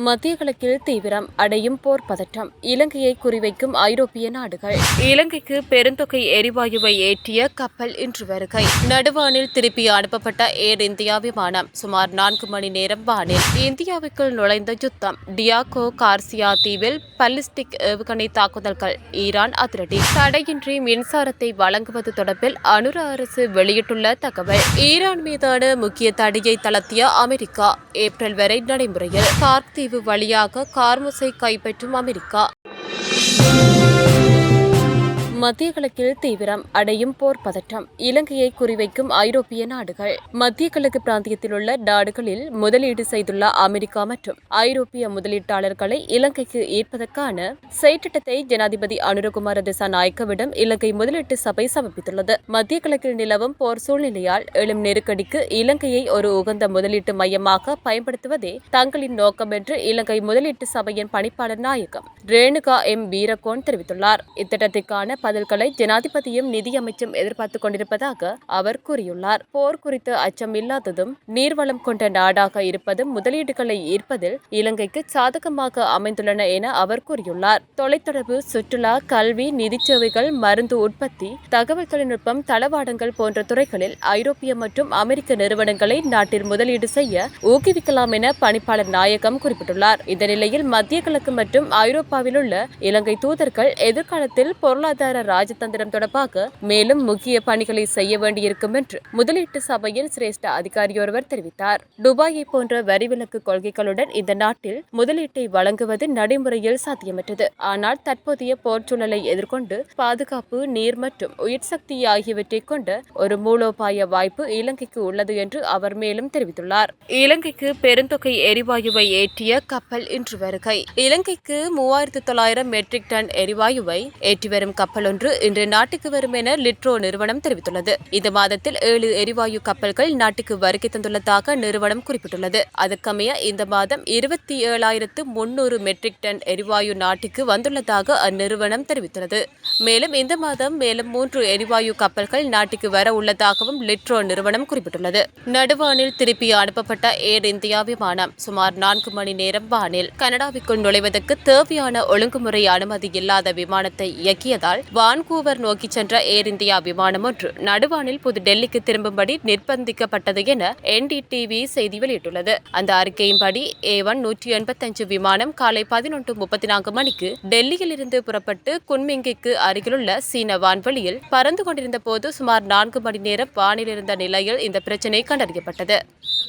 மத்திய கிழக்கில் தீவிரம் அடையும் போர் பதற்றம். இலங்கையை குறிவைக்கும் ஐரோப்பிய நாடுகள். இலங்கைக்கு பெருந்தொகை எரிவாயுவை ஏற்றிய கப்பல் இன்று வருகை. நடுவானில் திருப்பி அனுப்பப்பட்ட ஏர் இந்தியா விமானம் சுமார் 4 மணி நேரம் வானில். இந்தியாவுக்குள் நுழைந்த யுத்தம். டியாகோ கார்சியா தீவில் பல்லிஸ்டிக் ஏவுகணை தாக்குதல்கள். ஈரான் அதிரடி. தடையின்றி மின்சாரத்தை வழங்குவது தொடர்பில் அனுர அரசு வெளியிட்டுள்ள தகவல். ஈரான் மீதான முக்கிய தடையை தளர்த்திய அமெரிக்கா. ஏப்ரல் வரை நடைமுறையில். கார்க் தீவு வழியாக கார்முஸை கைப்பற்றும் அமெரிக்கா. மத்திய கிழக்கில் தீவிரம் அடையும் போர் பதற்றம். இலங்கையை குறிவைக்கும் ஐரோப்பிய நாடுகள். மத்திய கிழக்கு பிராந்தியத்தில் உள்ள நாடுகளில் முதலீடு செய்துள்ள அமெரிக்கா மற்றும் ஐரோப்பிய முதலீட்டாளர்களை இலங்கைக்கு ஈர்ப்பதற்கான செயற்றிட்டத்தை ஜனாதிபதி அனுரகுமார திசாநாயக்கவிடம் இலங்கை முதலீட்டு சபை சமர்ப்பித்துள்ளது. மத்திய கிழக்கில் நிலவும் போர் சூழ்நிலையால் எழும் நெருக்கடிக்கு இலங்கையை ஒரு உகந்த முதலீட்டு மையமாக பயன்படுத்துவதே தங்களின் நோக்கம் என்று இலங்கை முதலீட்டு சபையின் பணிப்பாளர் நாயகம் ரேணுகா எம் வீரகோன் தெரிவித்துள்ளார். இத்திட்டத்திற்கான பதில்களை ஜனாதிபதியும் நிதியமைச்சும் எதிர்பார்த்துக் கொண்டிருப்பதாக அவர் கூறியுள்ளார். போர் குறித்து அச்சம் இல்லாததும் நீர்வளம் கொண்ட நாடாக இருப்பதும் முதலீடுகளை ஈர்ப்பதில் இலங்கைக்கு சாதகமாக அமைந்துள்ளன என அவர் கூறியுள்ளார். தொலைத்தொடர்பு, சுற்றுலா, கல்வி, நிதி சேவைகள், மருந்து உற்பத்தி, தகவல் தொழில்நுட்பம், தளவாடங்கள் போன்ற துறைகளில் ஐரோப்பிய மற்றும் அமெரிக்க நிறுவனங்களை நாட்டில் முதலீடு செய்ய ஊக்குவிக்கலாம் என பணிப்பாளர் நாயகம் குறிப்பிட்டுள்ளார். இந்த நிலையில் மத்திய கிழக்கு மற்றும் ஐரோப்பாவில் உள்ள இலங்கை தூதர்கள் எதிர்காலத்தில் பொருளாதார ராஜதந்திரம் தொடர்பாக மேலும் முக்கிய பணிகளை செய்ய வேண்டியிருக்கும் என்று முதலீட்டு சபையின் சிரேஷ்ட அதிகாரியொருவர் தெரிவித்தார். துபாயை போன்ற வரிவிலக்கு கொள்கைகளுடன் இந்த நாட்டில் முதலீட்டை வழங்குவது நடைமுறையில் சாத்தியமற்றது. ஆனால் தற்போதைய போர்ச்சூழலை எதிர்கொண்டு பாதுகாப்பு, நீர் மற்றும் உயிர் சக்தி ஆகியவற்றை கொண்ட ஒரு மூலோபாய வாய்ப்பு இலங்கைக்கு உள்ளது என்று அவர் மேலும் தெரிவித்துள்ளார். இலங்கைக்கு பெருந்தொகை எரிவாயுவை ஏற்றிய கப்பல் இன்று வருகை. இலங்கைக்கு 3900 மெட்ரிக் டன் எரிவாயுவை ஏற்றி வரும் கப்பல் ஒன்று இன்று நாட்டுக்கு வரும் என லிட்ரோ நிறுவனம் தெரிவித்துள்ளது. இந்த மாதத்தில் 7 எரிவாயு கப்பல்கள் நாட்டுக்கு வருகை தந்துள்ளதாக நிறுவனம் குறிப்பிட்டுள்ளது. அதற்கமைய இந்த மாதம் 27,300 மெட்ரிக் டன் எரிவாயு நாட்டுக்கு வந்துள்ளதாக அந்நிறுவனம் தெரிவித்துள்ளது. மேலும் இந்த மாதம் மேலும் 3 எரிவாயு கப்பல்கள் நாட்டுக்கு வர உள்ளதாகவும் லிட்ரோ நிறுவனம் குறிப்பிட்டுள்ளது. நடுவானில் திருப்பி அனுப்பப்பட்ட ஏர் இந்தியா விமானம் சுமார் 4 மணி நேரம் வானில். கனடாவுக்குள் நுழைவதற்கு தேவையான ஒழுங்குமுறை அனுமதி இல்லாத விமானத்தை இயக்கியதால் வான்கூவர் நோக்கி சென்ற ஏர் இந்தியா விமானம் ஒன்று நடுவானில் புதுடெல்லிக்கு திரும்பும்படி நிர்பந்திக்கப்பட்டது என NDTV செய்தி வெளியிட்டுள்ளது. அந்த அறிக்கையின்படி A185 விமானம் காலை 11:34 மணிக்கு டெல்லியில் இருந்து புறப்பட்டு குன்மிங்கிக்கு அருகிலுள்ள சீன வான்வெளியில் பறந்து கொண்டிருந்த போது சுமார் 4 மணி நேரம் வானில் இருந்த நிலையில் இந்த பிரச்சினை கண்டறியப்பட்டது.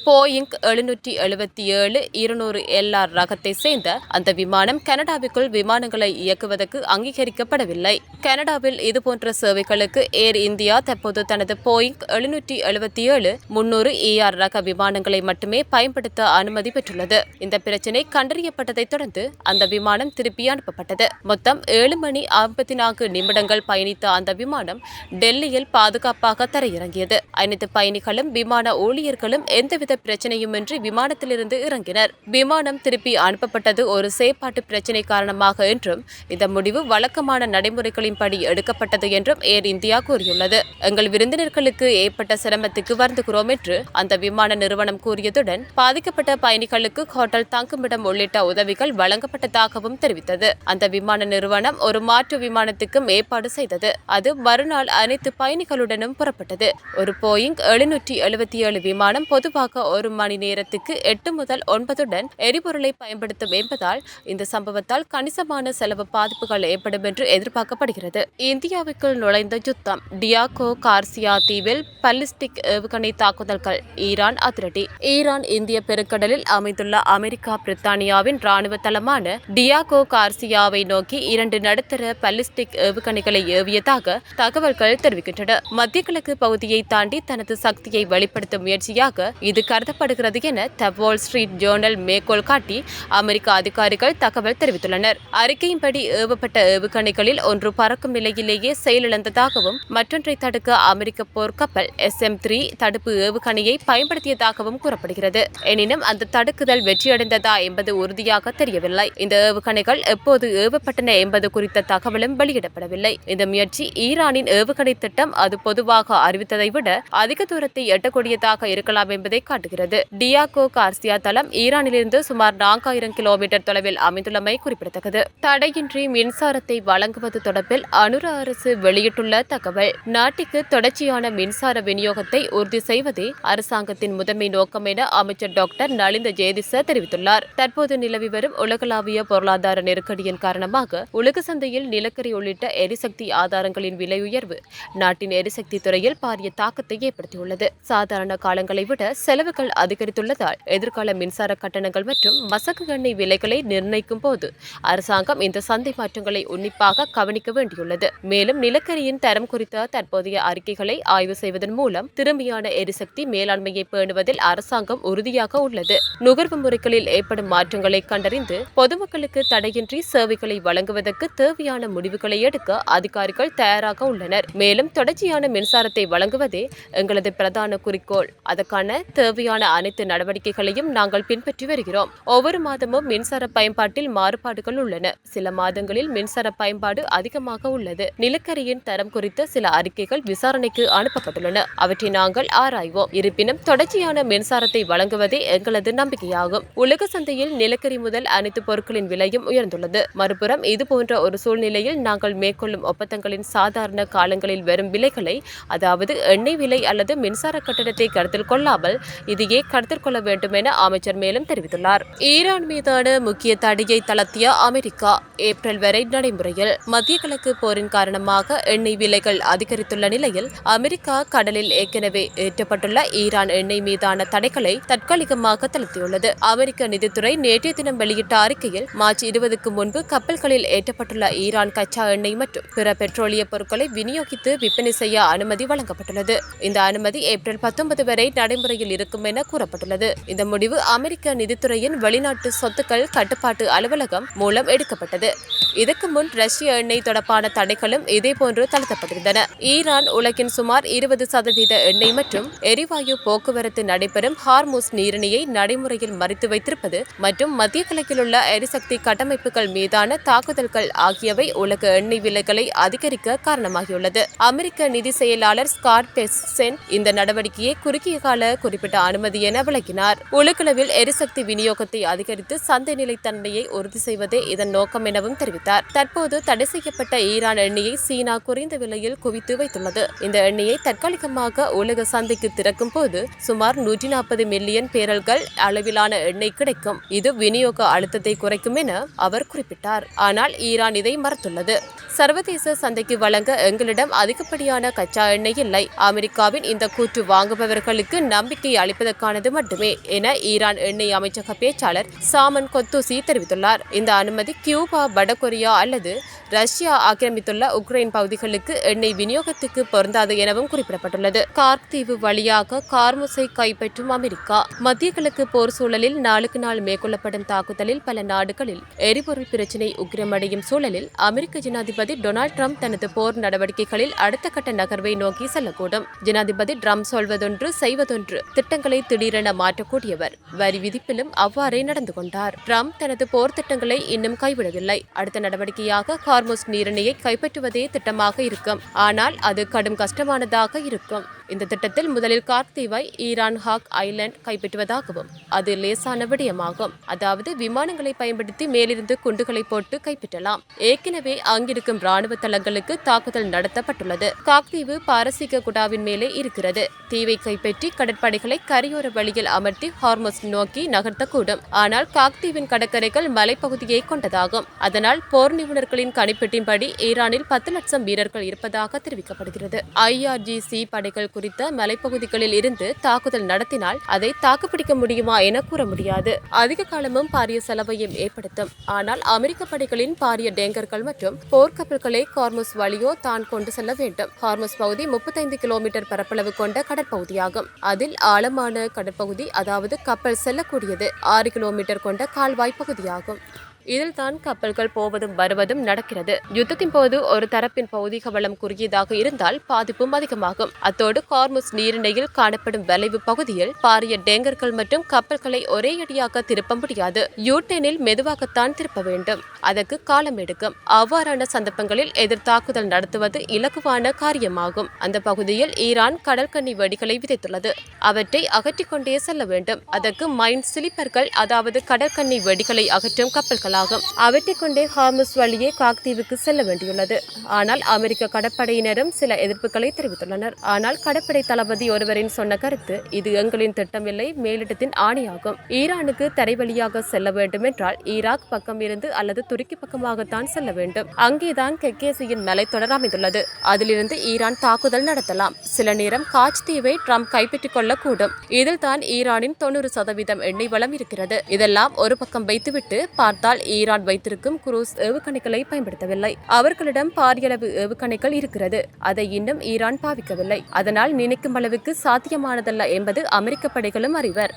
போயிங் 777-200 LR ரகத்தை சேர்ந்த அந்த விமானம் கனடாவுக்குள் விமானங்களை இயக்குவதற்கு அங்கீகரிக்கப்படவில்லை. கனடாவில் இதுபோன்ற சேவைகளுக்கு ஏர் இந்தியா தற்போது தனது போயிங் 777-300 ER ரக விமானங்களை மட்டுமே பயன்படுத்த அனுமதி பெற்றுள்ளது. இந்த பிரச்சினை கண்டறியப்பட்டதைத் தொடர்ந்து அந்த விமானம் திருப்பி அனுப்பப்பட்டது. மொத்தம் 7 மணி 54 நிமிடங்கள் பயணித்த அந்த விமானம் டெல்லியில் பாதுகாப்பாக தரையிறங்கியது. அனைத்து பயணிகளும் விமான ஊழியர்களும் எந்தவித பிரச்சனையுமின்றி விமானத்திலிருந்து இறங்கினர். விமானம் திருப்பி அனுப்பப்பட்டது ஒரு செயற்பாட்டு பிரச்சினை காரணமாக என்றும் இந்த முடிவு வழக்கமான நடைமுறைகளின்படி எடுக்கப்பட்டது என்றும் ஏர் இந்தியா கூறியுள்ளது. எங்கள் விருந்தினர்களுக்கு ஏற்பட்ட சிரமத்துக்கு வருந்துகிறோம் என்று அந்த விமான நிறுவனம் கூறியதுடன் பாதிக்கப்பட்ட பயணிகளுக்கு ஹோட்டல், தங்குமிடம் உள்ளிட்ட உதவிகள் வழங்கப்பட்டதாகவும் தெரிவித்தது. அந்த விமான நிறுவனம் ஒரு மாற்று விமானத்துக்கும் ஏற்பாடு செய்தது. அது மறுநாள் அனைத்து பயணிகளுடனும் புறப்பட்டது. ஒரு போயிங் 777 விமானம் பொதுவாக 1 மணி நேரத்துக்கு 8 முதல் 9 எரிபொருளை பயன்படுத்தும் என்பதால் இந்த சம்பவத்தால் கணிசமான செலவு பாதிப்புகள் ஏற்படும் என்று எதிர்பார்க்கப்படுகிறது. இந்தியாவுக்குள் நுழைந்த யுத்தம். டியாகோ கார்சியா தீவில் பல்லிஸ்டிக் ஏவுகணை தாக்குதல்கள். ஈரான் அதிரடி. ஈரான் இந்திய பெருங்கடலில் அமைந்துள்ள அமெரிக்கா, பிரித்தானியாவின் ராணுவ தளமான டியாகோ கார்சியாவை நோக்கி 2 நடுத்தர பல்லிஸ்டிக் ஏவுகணைகளை ஏவியதாக தகவல்கள் தெரிவிக்கின்றன. மத்திய கிழக்கு பகுதியை தாண்டி தனது சக்தியை வெளிப்படுத்தும் முயற்சியாக இது கருதப்படுகிறது என த வால் ஸ்ட்ரீட் ஜேர்னல் மேற்கோள் காட்டி அமெரிக்க அதிகாரிகள் தகவல் தெரிவித்துள்ளனர். அறிக்கையின்படி ஏவப்பட்ட ஏவுகணைகளில் ஒன்று பறக்கும் நிலையிலேயே செயலிழந்ததாகவும் மற்றொன்றை தடுக்க அமெரிக்க போர்க்கப்பல் SM-3 தடுப்பு ஏவுகணையை பயன்படுத்தியதாகவும் கூறப்படுகிறது. எனினும் அந்த தடுக்குதல் வெற்றியடைந்ததா என்பது உறுதியாக தெரியவில்லை. இந்த ஏவுகணைகள் எப்போது ஏவப்பட்டன என்பது குறித்த தகவலும் வெளியிடப்படவில்லை. இந்த முயற்சி ஈரானின் ஏவுகணை திட்டம் அது பொதுவாக அறிவித்ததை விட அதிக தூரத்தை எட்டக்கூடியதாக இருக்கலாம் என்பதை காட்டுகிறது. காட்டுகிறது. டியாகோ கார்சியா தளம் ஈரானிலிருந்து சுமார் 4000 கிலோமீட்டர் தொலைவில் அமைந்துள்ளமை குறிப்பிடத்தக்கது. தடையின்றி மின்சாரத்தை வழங்குவது தொடர்பில் அனுர அரசு வெளியிட்டுள்ள தகவல். நாட்டிற்கு தொடர்ச்சியான மின்சார விநியோகத்தை உறுதி செய்வதே அரசாங்கத்தின் முதன்மை நோக்கம் என அமைச்சர் டாக்டர் நலிந்த ஜேதிச தெரிவித்துள்ளார். தற்போது நிலவி வரும் உலகளாவிய பொருளாதார நெருக்கடியின் காரணமாக உலக சந்தையில் நிலக்கரி உள்ளிட்ட எரிசக்தி ஆதாரங்களின் விலை உயர்வு நாட்டின் எரிசக்தி துறையில் பாரிய தாக்கத்தை ஏற்படுத்தியுள்ளது. சாதாரண காலங்களை விட செலவுகள் அதிகரித்துள்ளதால் எதிர்கால மின்சார கட்டணங்கள் மற்றும் மசகு எண்ணெய் விலைகளை நிர்ணயிக்கும் போது அரசாங்கம் இந்த சந்தை மாற்றங்களை உன்னிப்பாக கவனிக்க வேண்டியுள்ளது. மேலும் நிலக்கரியின் தரம் குறித்த தற்போதைய அறிக்கைகளை ஆய்வு செய்வதன் மூலம் திறமையான எரிசக்தி மேலாண்மையை பேணுவதில் அரசாங்கம் உறுதியாக உள்ளது. நுகர்வு முறைகளில் ஏற்படும் மாற்றங்களை கண்டறிந்து பொதுமக்களுக்கு தடையின்றி சேவைகளை வழங்குவதற்கு தேவையான முடிவுகளை எடுக்க அதிகாரிகள் தயாராக உள்ளனர். மேலும் தொடர்ச்சியான மின்சாரத்தை வழங்குவதே எங்களது பிரதான குறிக்கோள். அதற்கான தேவையான அனைத்து நடவடிக்கைகளையும் நாங்கள் பின்பற்றி வருகிறோம். ஒவ்வொரு மாதமும் மின்சார பயன்பாட்டில் மாறுபாடுகள் உள்ளன. சில மாதங்களில் மின்சார பயன்பாடு அதிகமாக உள்ளது. நிலக்கரியின் தரம் குறித்த சில அறிக்கைகள் விசாரணைக்கு அனுப்பப்பட்டுள்ளன. அவற்றை நாங்கள் ஆராய்வோம். இருப்பினும் தொடர்ச்சியான மின்சாரத்தை வழங்குவதே எங்களது நம்பிக்கையாகும். உலக சந்தையில் நிலக்கரி முதல் அனைத்து பொருட்களின் விலையும் உயர்ந்துள்ளது. மறுபுறம் இதுபோன்ற ஒரு சூழ்நிலையில் நாங்கள் மேற்கொள்ளும் ஒப்பந்தங்களின் சாதாரண காலங்களில் வரும் விலைகளை, அதாவது எண்ணெய் விலை அல்லது மின்சார கட்டணத்தை கருத்தில் கொள்ளாமல் இதையே கருத்தில் கொள்ள வேண்டும் என அமைச்சர் மேலும் தெரிவித்துள்ளார். ஈரான் மீதான முக்கிய தடையை தளர்த்திய அமெரிக்கா ஏப்ரல் வரை நடைமுறையில். மத்திய கிழக்கு போரின் காரணமாக எண்ணெய் விலைகள் அதிகரித்துள்ள நிலையில் அமெரிக்கா கடலில் ஏற்கனவே ஏற்றப்பட்டுள்ள ஈரான் எண்ணெய் மீதான தடைகளை தற்காலிகமாக தளர்த்தியுள்ளது. அமெரிக்க நிதித்துறை நேற்றைய தினம் வெளியிட்ட அறிக்கையில் மார்ச் 20க்கு முன்பு கப்பல்களில் ஏற்றப்பட்டுள்ள ஈரான் கச்சா எண்ணெய் மற்றும் பிற பெட்ரோலிய பொருட்களை விநியோகித்து விற்பனை செய்ய அனுமதி வழங்கப்பட்டுள்ளது. இந்த அனுமதி ஏப்ரல் 19 வரை நடைமுறையில் இருக்கும் என கூறப்பட்டுள்ளது. இந்த முடிவு அமெரிக்க நிதித்துறையின் வெளிநாட்டு சொத்துக்கள் கட்டுப்பாட்டு அலுவலகம் மூலம் எடுக்கப்பட்டது. இதற்கு முன் ரஷ்ய எண்ணெய் தொடர்பான தடைகளும் இதேபோன்று தளர்த்தப்பட்டிருந்தன. ஈரான் உலகின் சுமார் 20% எண்ணெய் மற்றும் எரிவாயு போக்குவரத்து நடைபெறும் ஹார்முஸ் நீரிணையை நடைமுறையில் மறித்து வைத்திருப்பது மற்றும் மத்திய கிழக்கில் உள்ள எரிசக்தி கட்டமைப்புகள் மீதான தாக்குதல்கள் ஆகியவை உலக எண்ணெய் விலைகளை அதிகரிக்க காரணமாகியுள்ளது. அமெரிக்க நிதி செயலாளர் ஸ்காட் பெசென்ட் இந்த நடவடிக்கையை குறுகிய கால குறிப்பிட்ட அனுமதி என விளக்கினார். உலகளவில் எரிசக்தி விநியோகத்தை அதிகரித்து சந்தை நிலைத்தன்மையை உறுதி செய்வதே இதன் நோக்கம் எனவும் தெரிவித்தார். தற்போது தடை செய்யப்பட்ட ஈரான் எண்ணெயை சீனா குறைந்த விலையில் குவித்து வைத்துள்ளது. இந்த எண்ணெயை தற்காலிகமாக உலக சந்தைக்கு திறக்கும் போது சுமார் 140 மில்லியன் பேரல்கள் அளவிலான எண்ணெய் கிடைக்கும். இது விநியோக அழுத்தத்தை குறைக்கும் என அவர் குறிப்பிட்டார். ஆனால் ஈரான் இதை மறுத்துள்ளது. சர்வதேச சந்தைக்கு வழங்க எங்களிடம் அதிகப்படியான கச்சா எண்ணெய் இல்லை. அமெரிக்காவின் இந்த கூற்று வாங்குபவர்களுக்கு நம்பிக்கை அளிப்பதற்கானது மட்டுமே என ஈரான் எண்ணெய் அமைச்சக பேச்சாளர் சாமன் கொத்தூசி தெரிவித்துள்ளார். இந்த அனுமதி கியூபா, வடகொரியா அல்லது ரஷ்யா ஆக்கிரமித்துள்ள உக்ரைன் பகுதிகளுக்கு எண்ணெய் விநியோகத்துக்கு பொருந்தாது எனவும் குறிப்பிடப்பட்டுள்ளது. கார்க் தீவு வழியாக கார்முஸை கைப்பற்றும் அமெரிக்கா. மத்திய கிழக்கு போர் சூழலில் நாளுக்கு நாள் மேற்கொள்ளப்படும் தாக்குதலில் பல நாடுகளில் எரிபொருள் பிரச்சினை உக்கிரமடையும் சூழலில் அமெரிக்க ஜனாதிபதி டொனால்ட் ட்ரம்ப் தனது போர் நடவடிக்கைகளில் அடுத்த கட்ட நகர்வை நோக்கி செல்லக்கூடும். ஜனாதிபதி ட்ரம்ப் சொல்வதொன்று செய்வதொன்று திட்டங்களை திடீரென மாற்றக்கூடியவர். வரி விதிப்பிலும் அவ்வாறே நடந்து கொண்டார். ட்ரம்ப் தனது போர் திட்டங்களை இன்னும் கைவிடவில்லை. அடுத்த நடவடிக்கையாக ஹார்முஸ் நீரிணையை கைப்பற்றுவதே திட்டமாக இருக்கும். ஆனால் அது கடும் கஷ்டமானதாக இருக்கும். இந்த திட்டத்தில் முதலில் கார்க் தீவை ஈரான் ஹாக் ஐலண்ட் கைப்பற்றுவதாகவும் அது லேசான விடயமாகும். அதாவது விமானங்களை பயன்படுத்தி மேலிருந்து குண்டுகளை போட்டு கைப்பற்றலாம். ஏற்கனவே அங்கிருக்கும் ராணுவ தளங்களுக்கு தாக்குதல் நடத்தப்பட்டுள்ளது. கார்க் தீவு பாரசீக குடாவின் மேலே இருக்கிறது. தீவை கைப்பற்றி கடற்படைகளை கரையோர வழியில் அமர்த்தி ஹார்முஸ் நோக்கி நகர்த்தக்கூடும். ஆனால் கார்க் தீவின் கடற்கரைகள் மலைப்பகுதியை கொண்டதாகும். அதனால் போர் நிபுணர்களின் கணிப்பீட்டின்படி ஈரானில் 10 லட்சம் வீரர்கள் இருப்பதாக தெரிவிக்கப்படுகிறது. IRGC படைகள் குறித்த மலைப்பகுதிகளில் இருந்து தாக்குதல் நடத்தினால் அதை தாக்குப்பிடிக்க முடியுமா என கூற முடியாது. அதிக காலமும் பாரிய செலவையும் ஏற்படுத்தும். ஆனால் அமெரிக்க படைகளின் பாரிய டேங்கர்கள் மற்றும் போர்க்கப்பல்களை ஹார்முஸ் வழியோ தான் கொண்டு செல்ல வேண்டும். ஹார்முஸ் பகுதி 35 கிலோமீட்டர் பரப்பளவு கொண்ட கடற்பகுதியாகும். அதில் ஆழமான கடற்பகுதி, அதாவது கப்பல் செல்லக்கூடியது 6 கிலோமீட்டர் கொண்ட கால்வாய் பகுதியாகும். இதில் தான் கப்பல்கள் போவதும் வருவதும் நடக்கிறது. யுத்தத்தின் போது ஒரு தரப்பின் பௌதிக வளம் குறுகியதாக இருந்தால் பாதிப்பும் அதிகமாகும். அத்தோடு ஹார்முஸ் நீரிணையில் காணப்படும் வளைவு பகுதியில் பாரிய டேங்கர்கள் மற்றும் கப்பல்களை ஒரே அடியாக திருப்ப முடியாது. யூட்டேனில் மெதுவாகத்தான் திருப்ப வேண்டும். அதற்கு காலம் எடுக்கும். அவ்வாறான சந்தர்ப்பங்களில் எதிர் தாக்குதல் நடத்துவது இலகுவான காரியமாகும். அந்த பகுதியில் ஈரான் கடற்கன்னி வெடிகளை விதைத்துள்ளது. அவற்றை அகற்றிக் கொண்டே செல்ல வேண்டும். அதற்கு மைன் ஸ்லிப்பர்கள், அதாவது கடற்கன்னி வெடிகளை அகற்றும் கப்பல்களாகும். அவற்றை கொண்டே ஹார்முஸ் வழியே காக்தீவுக்கு செல்ல வேண்டியுள்ளது. ஆனால் அமெரிக்க கடற்படையினரும் சில எதிர்ப்புகளை தெரிவித்துள்ளனர். ஆனால் கடற்படை தளபதி ஒருவரின் சொன்ன கருத்து, இது எங்களின் திட்டமில்லை, மேலிடத்தின் ஆணையாகும். ஈரானுக்கு தரை வழியாக செல்ல வேண்டும் என்றால் ஈராக் பக்கம் இருந்து அல்லது துருக்கி பக்கமாகத்தான் செல்ல வேண்டும். அங்கேதான் கெக்கேசியின் மலைத்தொடர் அமைந்துள்ளது. அதிலிருந்து ஈரான் தாக்குதல் நடத்தலாம். சில நேரம் காட்ச் தீவை ட்ரம்ப் கைப்பற்றிக் கொள்ளக்கூடும். இதில் தான் ஈரானின் 90% எண்ணெய் வளம் இருக்கிறது. இதெல்லாம் ஒரு பக்கம் வைத்துவிட்டு பார்த்தால் ஈரான் வைத்திருக்கும் குரூஸ் ஏவுகணைகளை பயன்படுத்தவில்லை. அவர்களிடம் பாரியளவு ஏவுகணைகள் இருக்கிறது. அதை இன்னும் ஈரான் பாவிக்கவில்லை. அதனால் நினைக்கும் அளவுக்கு சாத்தியமானதல்ல என்பது அமெரிக்க படைகளும் அறிவர்.